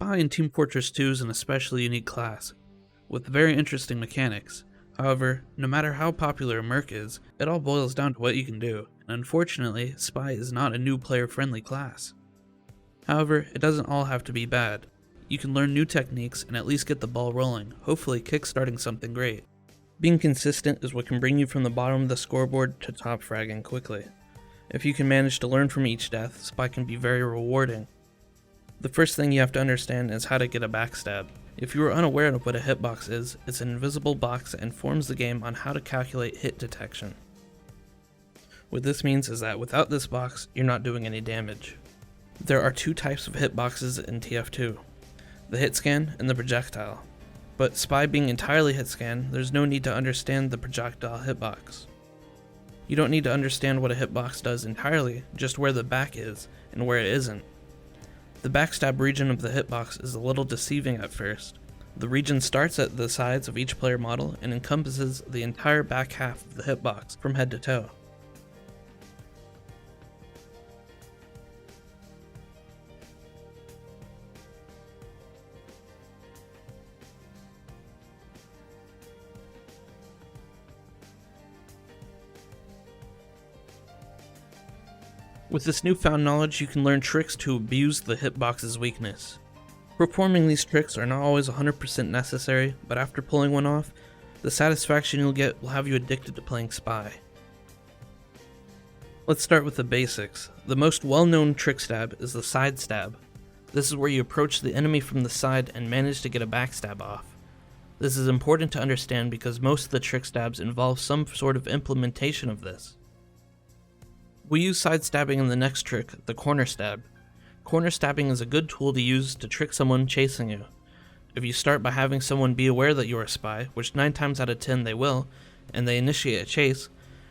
Spy in Team Fortress 2 is an especially unique class, with very interesting mechanics. However, no matter how popular a merc is, it all boils down to what you can do, and unfortunately, Spy is not a new player-friendly class. However, it doesn't all have to be bad. You can learn new techniques and at least get the ball rolling, hopefully kickstarting something great. Being consistent is what can bring you from the bottom of the scoreboard to top fragging quickly. If you can manage to learn from each death, Spy can be very rewarding. The first thing you have to understand is how to get a backstab. If you are unaware of what a hitbox is, it's an invisible box that informs the game on how to calculate hit detection. What this means is that without this box, you're not doing any damage. There are two types of hitboxes in TF2, the hit scan and the projectile. But Spy being entirely hit scan, there's no need to understand the projectile hitbox. You don't need to understand what a hitbox does entirely, just where the back is and where it isn't. The backstab region of the hitbox is a little deceiving at first. The region starts at the sides of each player model and encompasses the entire back half of the hitbox from head to toe. With this newfound knowledge, you can learn tricks to abuse the hitbox's weakness. Performing these tricks are not always 100% necessary, but after pulling one off, the satisfaction you'll get will have you addicted to playing Spy. Let's start with the basics. The most well-known Trickstab is the side stab. This is where you approach the enemy from the side and manage to get a backstab off. This is important to understand because most of the Trickstabs involve some sort of implementation of this. We use side stabbing in the next trick, the corner stab. Corner stabbing is a good tool to use to trick someone chasing you. If you start by having someone be aware that you're a spy, which 9 times out of 10 they will, and they initiate a chase,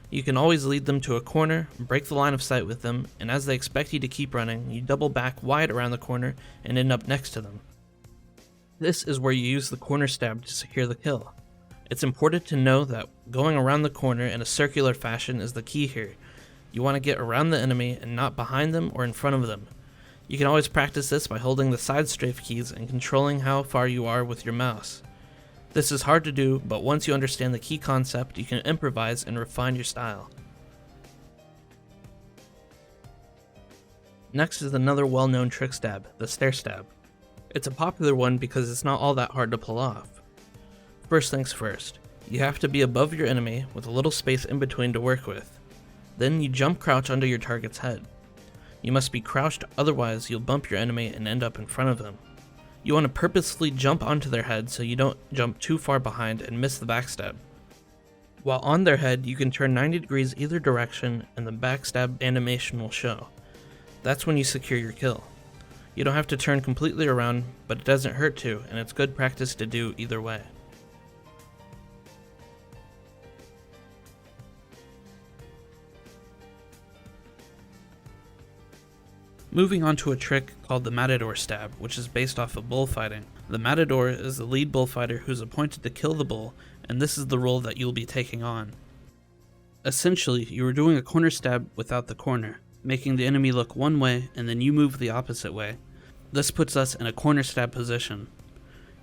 you can always lead them to a corner, break the line of sight with them, and as they expect you to keep running, you double back wide around the corner and end up next to them. This is where you use the corner stab to secure the kill. It's important to know that going around the corner in a circular fashion is the key here. You want to get around the enemy and not behind them or in front of them. You can always practice this by holding the side strafe keys and controlling how far you are with your mouse. This is hard to do, but once you understand the key concept, you can improvise and refine your style. Next is another well-known trick stab, the Stair Stab. It's a popular one because it's not all that hard to pull off. First things first, you have to be above your enemy with a little space in between to work with. Then you jump crouch under your target's head. You must be crouched, otherwise you'll bump your enemy and end up in front of them. You want to purposefully jump onto their head so you don't jump too far behind and miss the backstab. While on their head, you can turn 90 degrees either direction and the backstab animation will show. That's when you secure your kill. You don't have to turn completely around, but it doesn't hurt to, and it's good practice to do either way. Moving on to a trick called the Matador Stab, which is based off of bullfighting. The Matador is the lead bullfighter who's appointed to kill the bull, and this is the role that you'll be taking on. Essentially, you are doing a corner stab without the corner, making the enemy look one way and then you move the opposite way. This puts us in a corner stab position.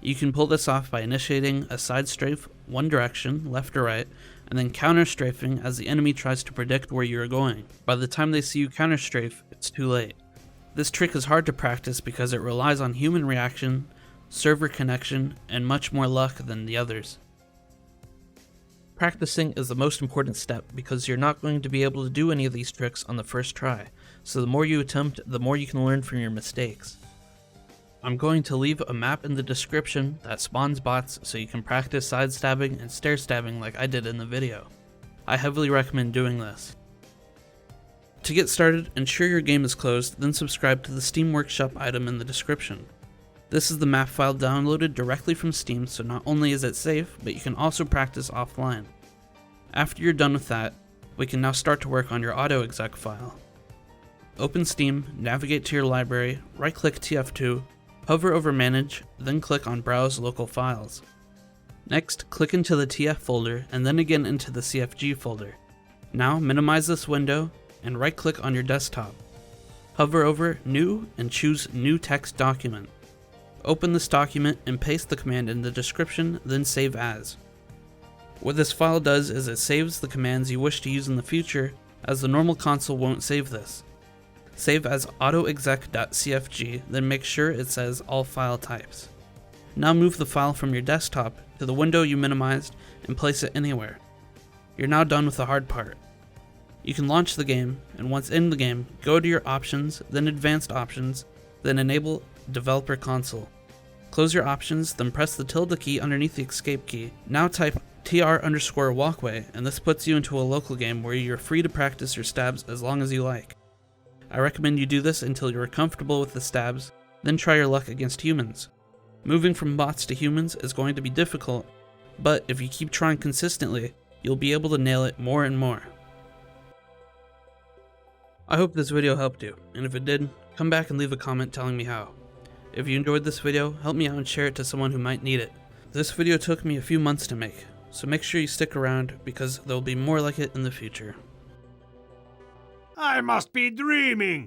You can pull this off by initiating a side strafe one direction, left or right, and then counter strafing as the enemy tries to predict where you are going. By the time they see you counter strafe, it's too late. This trick is hard to practice because it relies on human reaction, server connection, and much more luck than the others. Practicing is the most important step because you're not going to be able to do any of these tricks on the first try, so the more you attempt, the more you can learn from your mistakes. I'm going to leave a map in the description that spawns bots so you can practice side stabbing and stair stabbing like I did in the video. I heavily recommend doing this. To get started, ensure your game is closed, then subscribe to the Steam Workshop item in the description. This is the map file downloaded directly from Steam, so not only is it safe, but you can also practice offline. After you're done with that, we can now start to work on your auto-exec file. Open Steam, navigate to your library, right-click TF2, hover over Manage, then click on Browse Local Files. Next, click into the TF folder, and then again into the CFG folder. Now minimize this window, and right-click on your desktop. Hover over New and choose New Text Document. Open this document and paste the command in the description, then save as. What this file does is it saves the commands you wish to use in the future, as the normal console won't save this. Save as autoexec.cfg, then make sure it says all file types. Now move the file from your desktop to the window you minimized and place it anywhere. You're now done with the hard part. You can launch the game, and once in the game, go to your options, then advanced options, then enable developer console. Close your options, then press the tilde key underneath the escape key. Now type tr_walkway, and this puts you into a local game where you're free to practice your stabs as long as you like. I recommend you do this until you're comfortable with the stabs, then try your luck against humans. Moving from bots to humans is going to be difficult, but if you keep trying consistently, you'll be able to nail it more and more. I hope this video helped you, and if it did, come back and leave a comment telling me how. If you enjoyed this video, help me out and share it to someone who might need it. This video took me a few months to make, so make sure you stick around because there will be more like it in the future. I must be dreaming!